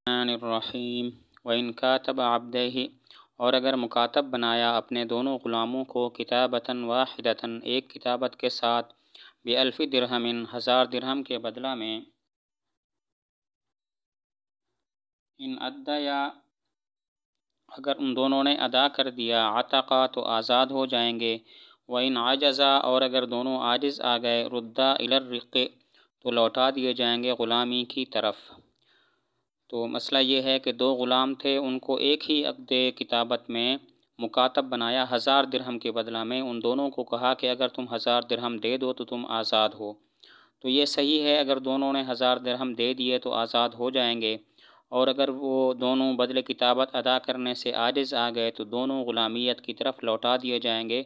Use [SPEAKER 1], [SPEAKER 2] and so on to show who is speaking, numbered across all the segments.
[SPEAKER 1] الرحمن الرحیم وَإِنْ كَاتَبَ عَبْدَيْهِ اور اگر مکاتب بنایا اپنے دونوں غلاموں کو کتابتاً واحدتاً ایک کتابت کے ساتھ بِأَلْفِ درہم 1000 درہم کے بدلہ میں ان ادیا اگر ان دونوں نے ادا کر دیا عتقا تو آزاد ہو جائیں گے وَإِنْ عَجَزَا اور اگر دونوں عاجز آ گئے رُدَّا إِلَى الرِّقِّ تو لوٹا دیے جائیں گے غلامی کی طرف۔ تو مسئلہ یہ ہے کہ دو غلام تھے، ان کو ایک ہی عقد کتابت میں مکاتب بنایا 1000 درہم کے بدلہ میں، ان دونوں کو کہا کہ اگر تم 1000 درہم دے دو تو تم آزاد ہو۔ تو یہ صحیح ہے، اگر دونوں نے 1000 درہم دے دیے تو آزاد ہو جائیں گے، اور اگر وہ دونوں بدل کتابت ادا کرنے سے عاجز آ گئے تو دونوں غلامیت کی طرف لوٹا دیے جائیں گے،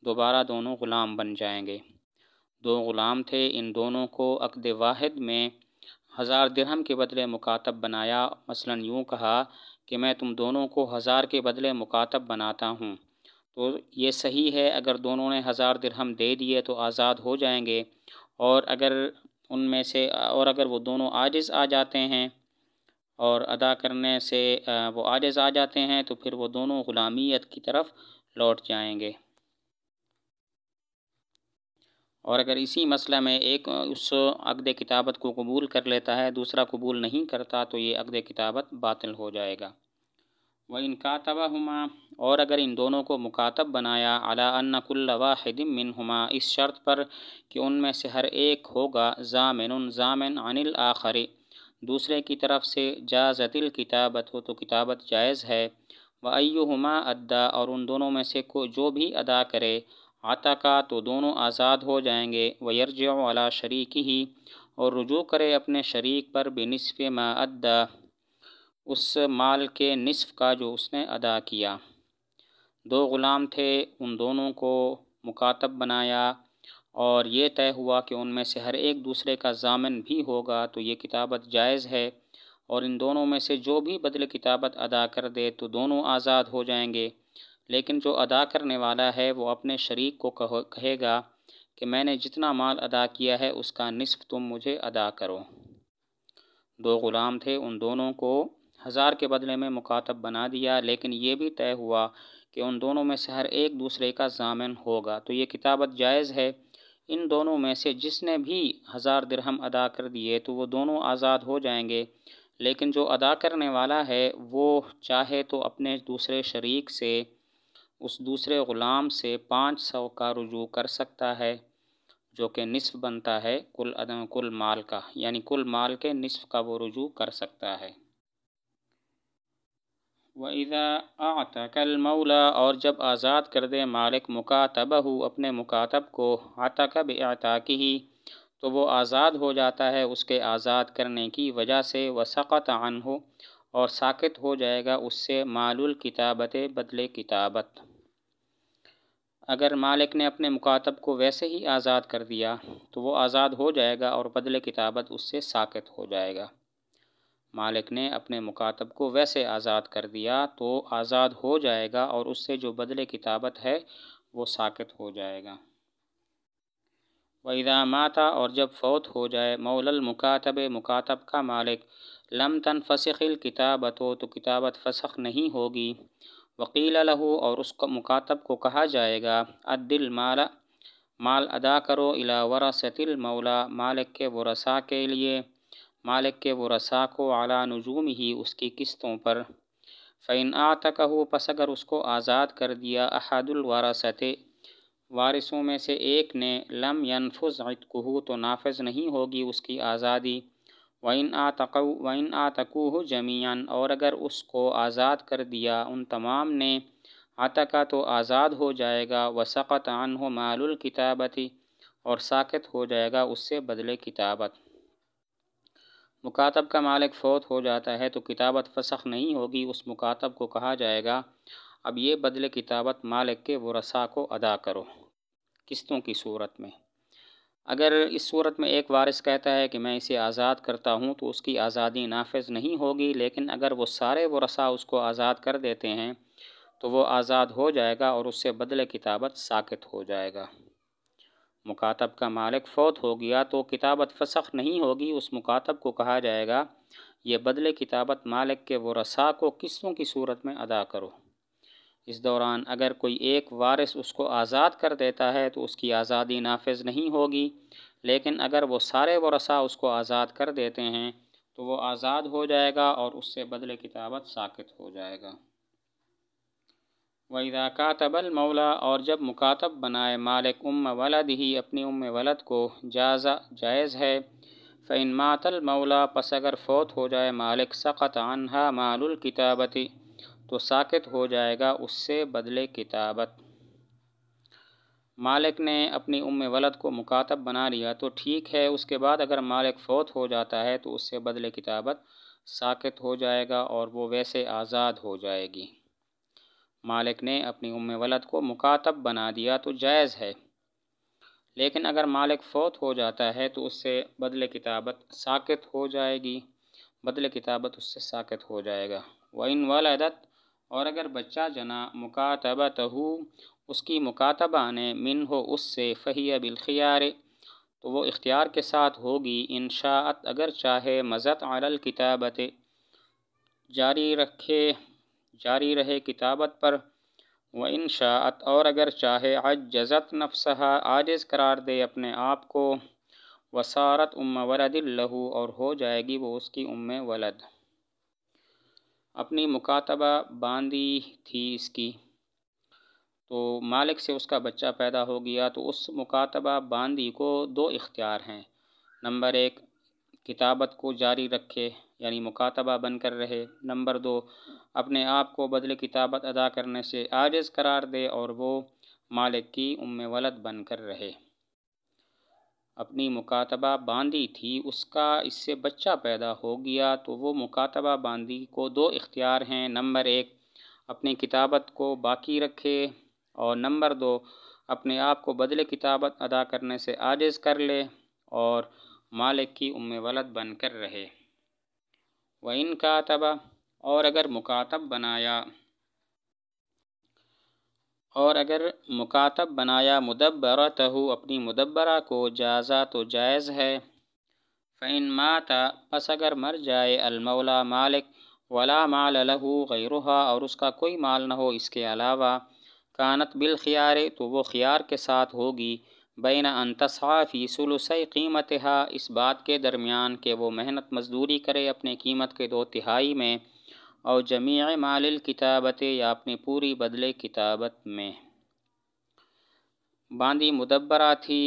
[SPEAKER 1] دوبارہ دونوں غلام بن جائیں گے۔ دو غلام تھے، ان دونوں کو عقد واحد میں 1000 درہم کے بدلے مکاتب بنایا، مثلا یوں کہا کہ میں تم دونوں کو 1000 کے بدلے مکاتب بناتا ہوں، تو یہ صحیح ہے، اگر دونوں نے 1000 درہم دے دیے تو آزاد ہو جائیں گے، اور اگر وہ دونوں عاجز آ جاتے ہیں اور ادا کرنے سے وہ عاجز آ جاتے ہیں تو پھر وہ دونوں غلامیت کی طرف لوٹ جائیں گے۔ اور اگر اسی مسئلہ میں ایک اس عقد کتابت کو قبول کر لیتا ہے، دوسرا قبول نہیں کرتا، تو یہ عقد کتابت باطل ہو جائے گا۔ وَإِنْ كَاتَبَهُمَا اور اگر ان دونوں کو مکاتب بنایا عَلَىٰ أَنَّ كُلَّ وَاحِدٍ مِّنْهُمَا اس شرط پر کہ ان میں سے ہر ایک ہوگا ضامن عن الآخر دوسرے کی طرف سے جازت الکتابت ہو تو کتابت جائز ہے، وَأَيُّهُمَا أَدَّى اور ان دونوں میں سے جو بھی ادا کرے عتقا تو دونوں آزاد ہو جائیں گے، وَيَرْجِعُ عَلَىٰ شَرِيكِهِ اور رجوع کرے اپنے شریک پر بنصف ما أَدَّى اس مال کے نصف کا جو اس نے ادا کیا۔ دو غلام تھے، ان دونوں کو مکاتب بنایا اور یہ طے ہوا کہ ان میں سے ہر ایک دوسرے کا ضامن بھی ہوگا، تو یہ کتابت جائز ہے، اور ان دونوں میں سے جو بھی بدل کتابت ادا کر دے تو دونوں آزاد ہو جائیں گے، لیکن جو ادا کرنے والا ہے وہ اپنے شریک کو کہے گا کہ میں نے جتنا مال ادا کیا ہے اس کا نصف تم مجھے ادا کرو۔ دو غلام تھے، ان دونوں کو 1000 کے بدلے میں مکاتب بنا دیا، لیکن یہ بھی طے ہوا کہ ان دونوں میں سے ہر ایک دوسرے کا ضامن ہوگا، تو یہ کتابت جائز ہے۔ ان دونوں میں سے جس نے بھی 1000 درہم ادا کر دیے تو وہ دونوں آزاد ہو جائیں گے، لیکن جو ادا کرنے والا ہے وہ چاہے تو اپنے دوسرے شریک سے اس دوسرے غلام سے 500 کا رجوع کر سکتا ہے، جو کہ نصف بنتا ہے کل مال کا، یعنی کل مال کے نصف کا وہ رجوع کر سکتا ہے۔ وَإِذَا أَعْتَقَ الْمَوْلَىٰ اور جب آزاد کر دے مالک مُكَاتَبَهُ اپنے مکاتب کو عَتَقَ بِإِعْتَاقِهِ تو وہ آزاد ہو جاتا ہے اس کے آزاد کرنے کی وجہ سے، وَسَقَطَ عَنْهُ اور ساقط ہو جائے گا اس سے مال الکتابت بدلے کتابت۔ اگر مالک نے اپنے مکاتب کو ویسے ہی آزاد کر دیا تو وہ آزاد ہو جائے گا اور بدلے کتابت اس سے ساقط ہو جائے گا۔ مالک نے اپنے مکاتب کو ویسے آزاد کر دیا تو آزاد ہو جائے گا اور اس سے جو بدلے کتابت ہے وہ ساقط ہو جائے گا۔ وَإِذَا مَاتَ اور جب فوت ہو جائے مولا المکاتب مکاتب کا مالک، لم تنفسخ الکتابت تو کتابت فسخ نہیں ہوگی، وقیل لہ اور اس مکاتب کو کہا جائے گا ادِ المال مال ادا کرو الی ورثۃ المولا مالک کے ورثاء کے لیے، مالک کے ورثاء کو علی نجومہ اس کی قسطوں پر، فإن اعتقہ پس اگر اس کو آزاد کر دیا احد الورثۃ وارثوں میں سے ایک نے، لم ینفذ عتقہ تو نافذ نہیں ہوگی اس کی آزادی، وإن اعتقوہ جمیعا اور اگر اس کو آزاد کر دیا ان تمام نے، عتقہ تو آزاد ہو جائے گا، وسقط عنہ مال الکتابت اور ساقط ہو جائے گا اس سے بدلے کتابت۔ مکاتب کا مالک فوت ہو جاتا ہے تو کتابت فسخ نہیں ہوگی، اس مکاتب کو کہا جائے گا اب یہ بدلے کتابت مالک کے ورثاء کو ادا کرو قسطوں کی صورت میں۔ اگر اس صورت میں ایک وارث کہتا ہے کہ میں اسے آزاد کرتا ہوں تو اس کی آزادی نافذ نہیں ہوگی، لیکن اگر وہ سارے ورثاء اس کو آزاد کر دیتے ہیں تو وہ آزاد ہو جائے گا اور اس سے بدلے کتابت ساقط ہو جائے گا۔ مکاتب کا مالک فوت ہو گیا تو کتابت فسخ نہیں ہوگی، اس مکاتب کو کہا جائے گا یہ بدلے کتابت مالک کے ورثاء کو قسطوں کی صورت میں ادا کرو۔ اس دوران اگر کوئی ایک وارث اس کو آزاد کر دیتا ہے تو اس کی آزادی نافذ نہیں ہوگی، لیکن اگر وہ سارے ورثاء اس کو آزاد کر دیتے ہیں تو وہ آزاد ہو جائے گا اور اس سے بدلے کتابت ساقط ہو جائے گا۔ وَإِذَا كَاتَبَ الْمَوْلَى، اور جب مکاتب بنائے مالک ولدہ اپنی ولد کو، جائز ہے۔ فَإِن مَاتَ الْمَوْلَى، پس اگر فوت ہو جائے مالک، سقط عنہا مال الکتابت، تو ساقط ہو جائے گا اس سے بدلے کتابت۔ مالک نے اپنی ولد کو مکاتب بنا لیا تو ٹھیک ہے، اس کے بعد اگر مالک فوت ہو جاتا ہے تو اس سے بدلے کتابت ساقط ہو جائے گا اور وہ ویسے آزاد ہو جائے گی۔ مالک نے اپنی ولد کو مکاتب بنا دیا تو جائز ہے، لیکن اگر مالک فوت ہو جاتا ہے تو اس سے بدلے کتابت ساقط ہو جائے گی، بدلے کتابت اس سے ساقط ہو جائے گا۔ وَإِن وَلَدَتْ، اور اگر بچہ جنا مکاتبتہ، اس کی مکاتبہ نے، منہ اس سے، فہی بالخیار، تو وہ اختیار کے ساتھ ہوگی، ان شاءت اگر چاہے، مضت علی الکتابت، جاری رہے کتابت پر، وَإِن شاءت، اور اگر چاہے، عجزت نفسہا، عاجز قرار دے اپنے آپ کو، وصارت ولد لہ، اور ہو جائے گی وہ اس کی ولد۔ اپنی مکاتبہ باندھی تھی اس کی، تو مالک سے اس کا بچہ پیدا ہو گیا، تو اس مکاتبہ باندھی کو دو اختیار ہیں۔ نمبر 1، کتابت کو جاری رکھے، یعنی مکاتبہ بن کر رہے۔ نمبر 2، اپنے آپ کو بدل کتابت ادا کرنے سے عاجز قرار دے اور وہ مالک کی ولد بن کر رہے۔ اپنی مکاتبہ باندھی تھی، اس کا اس سے بچہ پیدا ہو گیا، تو وہ مکاتبہ باندھی کو دو اختیار ہیں۔ نمبر 1، اپنی کتابت کو باقی رکھے، اور نمبر 2، اپنے آپ کو بدل کتابت ادا کرنے سے عاجز کر لے اور مالک کی ولد بن کر رہے۔ وَإِن كَاتَبَ، اور اگر مکاتب بنایا مدبرتہ، اپنی مدبرہ کو، جازا، تو جائز ہے۔ فَإِن مَاتَ، پس اگر مر جائے المولا مالک، ولا مال لہ غیرہا، اور اس کا کوئی مال نہ ہو اس کے علاوہ، کانت بالخیار، تو وہ خیار کے ساتھ ہوگی، بین ان تسعی فی ثلثی قیمتہا، اس بات کے درمیان کہ وہ محنت مزدوری کرے اپنے قیمت کے 2/3 میں، اور جمیع مال الکتابت، یا اپنی پوری بدلے کتابت میں۔ باندھی مدبرہ تھی،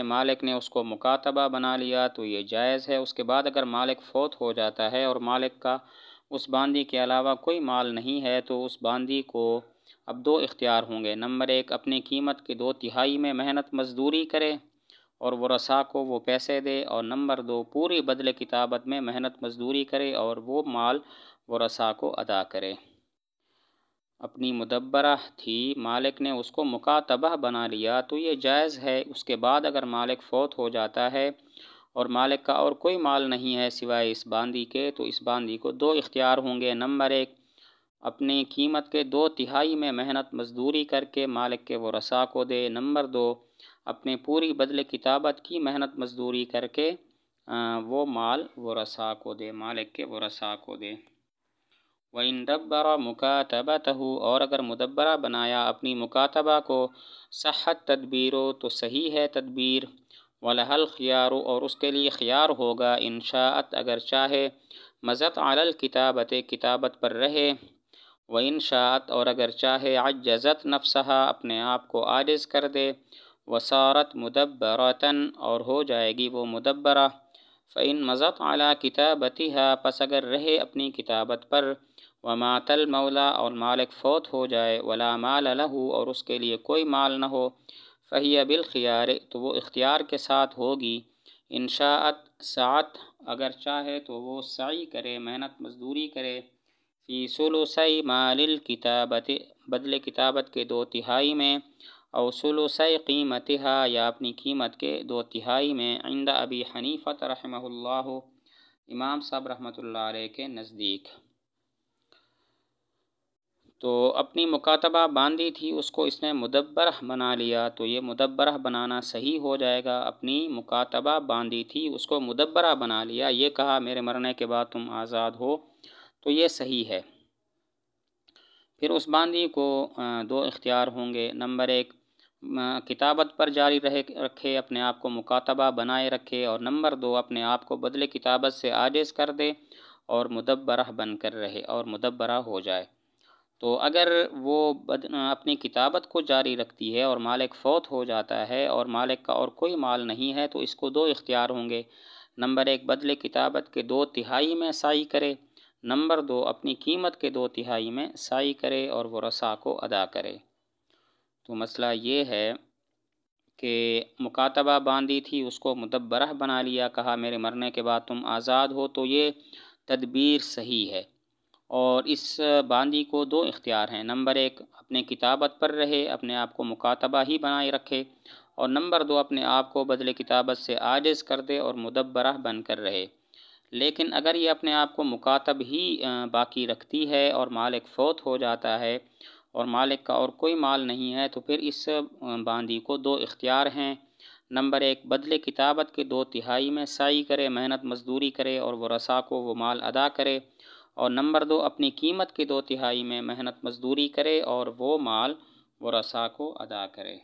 [SPEAKER 1] مالک نے اس کو مکاتبہ بنا لیا تو یہ جائز ہے۔ اس کے بعد اگر مالک فوت ہو جاتا ہے اور مالک کا اس باندھی کے علاوہ کوئی مال نہیں ہے تو اس باندھی کو اب دو اختیار ہوں گے۔ نمبر 1، اپنی قیمت کے 2/3 میں محنت مزدوری کرے اور ورثاء کو وہ پیسے دے، اور نمبر 2، پوری بدل کتابت میں محنت مزدوری کرے اور وہ مال ورثاء کو ادا کرے۔ اپنی مدبرہ تھی، مالک نے اس کو مکاتبہ بنا لیا تو یہ جائز ہے۔ اس کے بعد اگر مالک فوت ہو جاتا ہے اور مالک کا اور کوئی مال نہیں ہے سوائے اس باندھی کے، تو اس باندھی کو دو اختیار ہوں گے۔ نمبر 1، اپنی قیمت کے 2/3 میں محنت مزدوری کر کے مالک کے ورثاء کو دے۔ نمبر 2، اپنے پوری بدل کتابت کی محنت مزدوری کر کے وہ مال ورثاء کو دے، مالک کے ورثاء کو دے۔ وَإِن دَبَّرَ مُكَاتَبَتَهُ، اور اگر مدبرہ بنایا اپنی مکاتبہ کو، صحت تدبیر، تو صحیح ہے تدبیر، وَلَهَا الْخِيَارُ، اور اس کے لیے خیار ہوگا، ان شاءت اگر چاہے، مضت علی الکتابت، کتابت پر رہے، وَإِن شاءت، اور اگر چاہے، عجزت نفسہا، اپنے آپ کو عاجز کر دے، وصارت مدبرۃً، اور ہو جائے گی وہ مدبرہ۔ فَإِن مضت علی کتابتہا، پس اگر رہے اپنی کتابت پر، ومات المولا، اور مالک فوت ہو جائے، ولا مال لہ، اور اس کے لیے کوئی مال نہ ہو، فہی بالخیار، تو وہ اختیار کے ساتھ ہوگی، ان شاءت سعت، اگر چاہے تو وہ سعی کرے، محنت مزدوری کرے، فی ثلثی مال الکتابت، بدل کتابت کے 2/3 میں، او ثلثی قیمتہا، یا اپنی قیمت کے 2/3 میں، عند ابی حنیفہ رحمہ اللہ، امام صاحب رحمۃ اللہ علیہ کے نزدیک۔ تو اپنی مکاتبہ باندھی تھی اس کو اس نے مدبرہ بنا لیا، تو یہ مدبرہ بنانا صحیح ہو جائے گا۔ اپنی مکاتبہ باندھی تھی اس کو مدبرہ بنا لیا، یہ کہا میرے مرنے کے بعد تم آزاد ہو، تو یہ صحیح ہے۔ پھر اس باندھی کو دو اختیار ہوں گے۔ نمبر ایک، کتابت پر جاری رکھے، اپنے آپ کو مکاتبہ بنائے رکھے، اور نمبر دو، اپنے آپ کو بدلے کتابت سے عاجز کر دے اور مدبرہ بن کر رہے اور مدبرہ ہو جائے۔ تو اگر وہ اپنی کتابت کو جاری رکھتی ہے اور مالک فوت ہو جاتا ہے اور مالک کا اور کوئی مال نہیں ہے، تو اس کو دو اختیار ہوں گے۔ نمبر ایک، بدلے کتابت کے 2/3 میں سائی کرے، نمبر دو، اپنی قیمت کے 2/3 میں سائی کرے اور ورثاء کو ادا کرے۔ تو مسئلہ یہ ہے کہ مکاتبہ باندھی تھی اس کو مدبرہ بنا لیا، کہا میرے مرنے کے بعد تم آزاد ہو، تو یہ تدبیر صحیح ہے۔ اور اس باندھی کو دو اختیار ہیں۔ نمبر ایک، اپنے کتابت پر رہے، اپنے آپ کو مکاتبہ ہی بنائے رکھے، اور نمبر دو، اپنے آپ کو بدلے کتابت سے عاجز کر دے اور مدبرہ بن کر رہے۔ لیکن اگر یہ اپنے آپ کو مکاتب ہی باقی رکھتی ہے اور مالک فوت ہو جاتا ہے اور مالک کا اور کوئی مال نہیں ہے، تو پھر اس باندھی کو دو اختیار ہیں۔ نمبر ایک، بدلے کتابت کے 2/3 میں سائی کرے، محنت مزدوری کرے اور ورثاء کو وہ مال ادا کرے، اور نمبر دو، اپنی قیمت کے 2/3 میں محنت مزدوری کرے اور وہ مال ورثاء کو ادا کرے۔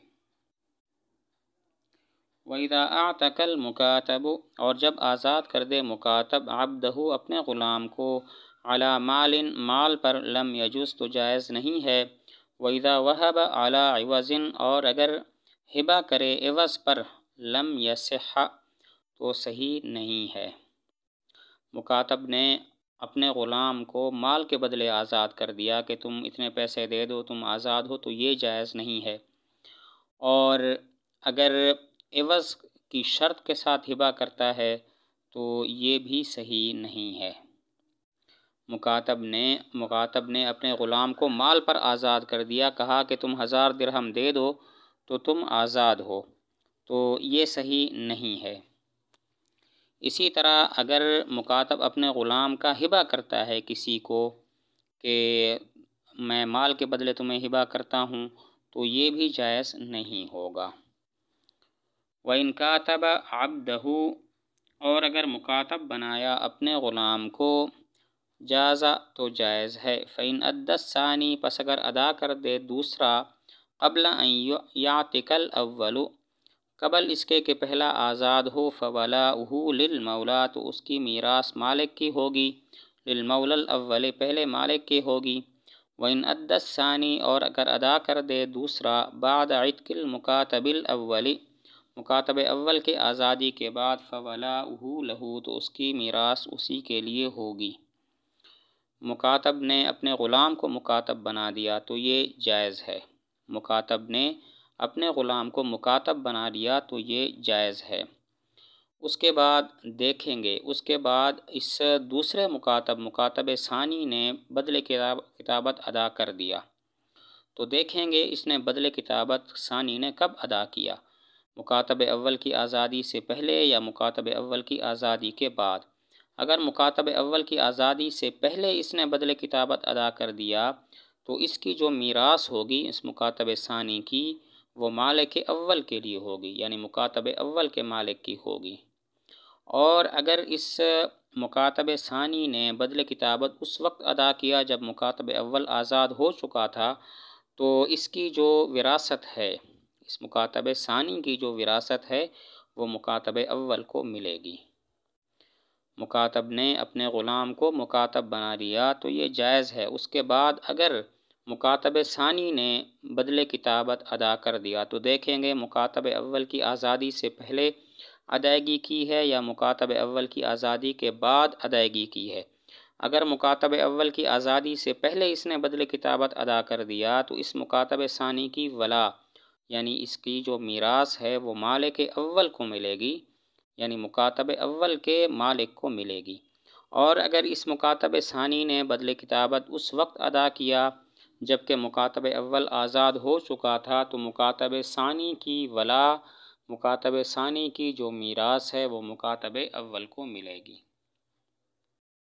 [SPEAKER 1] وَإِذَا أَعْتَقَ الْمُكَاتَبُ، اور جب آزاد کر دے مکاتب عبدہ اپنے غلام کو، علی مال پر، لم یجوز تو جائز نہیں ہے۔ وَإِذَا وَهَبَ علی عوض، اور اگر ہبہ کرے عوض پر، لم یصح تو صحیح نہیں ہے۔ مکاتب نے اپنے غلام کو مال کے بدلے آزاد کر دیا کہ تم اتنے پیسے دے دو تم آزاد ہو، تو یہ جائز نہیں ہے۔ اور اگر عوض کی شرط کے ساتھ ہبہ کرتا ہے تو یہ بھی صحیح نہیں ہے۔ مکاتب نے اپنے غلام کو مال پر آزاد کر دیا، کہا کہ تم 1000 درہم دے دو تو تم آزاد ہو، تو یہ صحیح نہیں ہے۔ اسی طرح اگر مکاتب اپنے غلام کا ہبہ کرتا ہے کسی کو کہ میں مال کے بدلے تمہیں ہبہ کرتا ہوں، تو یہ بھی جائز نہیں ہوگا۔ وَإِنْ كَاتَبَ عَبْدَهُ، اور اگر مکاتب بنایا اپنے غلام کو، جازا تو جائز ہے۔ فَإِنْ أَدَّى الثَّانِي، پس اگر ادا کر دے دوسرا، قبل أن يعتق الأول، قبل اس کے کہ پہلا آزاد ہو، فَوَلَاؤُهُ لِلْمَوْلَى، تو اس کی میراث مالک کی ہوگی، للمولا الاول، پہلے مالک کی ہوگی۔ وَإِنْ أَدَّى الثَّانِي، اور اگر ادا کر دے دوسرا، بعد عتق المکاتب الاول، مکاتب اول کے آزادی کے بعد، فَوَلَاؤُهُ لَهُ، تو اس کی میراث اسی کے لیے ہوگی۔ مکاتب نے اپنے غلام کو مکاتب بنا دیا تو یہ جائز ہے۔ مکاتب نے اپنے غلام کو مکاتب بنا لیا تو یہ جائز ہے۔ اس کے بعد دیکھیں گے، اس کے بعد اس دوسرے مکاتب ثانی نے بدلے کتابت ادا کر دیا، تو دیکھیں گے اس نے بدلے کتابت ثانی نے کب ادا کیا، مکاتب اول کی آزادی سے پہلے یا مکاتب اول کی آزادی کے بعد۔ اگر مکاتب اول کی آزادی سے پہلے اس نے بدلے کتابت ادا کر دیا تو اس کی جو میراث ہوگی اس مکاتب ثانی کی، وہ مالک اول کے لیے ہوگی، یعنی مکاتب اول کے مالک کی ہوگی۔ اور اگر اس مکاتب ثانی نے بدلے کتابت اس وقت ادا کیا جب مکاتب اول آزاد ہو چکا تھا، تو اس کی جو وراثت ہے، اس مکاتب ثانی کی جو وراثت ہے وہ مکاتب اول کو ملے گی۔ مکاتب نے اپنے غلام کو مکاتب بنا لیا تو یہ جائز ہے۔ اس کے بعد اگر مکاتب ثانی نے بدلے کتابت ادا کر دیا تو دیکھیں گے مکاتب اول کی آزادی سے پہلے ادائیگی کی ہے یا مکاتب اول کی آزادی کے بعد ادائیگی کی ہے۔ اگر مکاتب اول کی آزادی سے پہلے اس نے بدلے کتابت ادا کر دیا تو اس مکاتب ثانی کی ولا، یعنی اس کی جو میراث ہے وہ مالک اول کو ملے گی، یعنی مکاتب اول کے مالک کو ملے گی۔ اور اگر اس مکاتب ثانی نے بدلے کتابت اس وقت ادا کیا جبکہ مکاتب اول آزاد ہو چکا تھا، تو مکاتب ثانی کی ولا، مکاتب ثانی کی جو میراث ہے وہ مکاتب اول کو ملے گی۔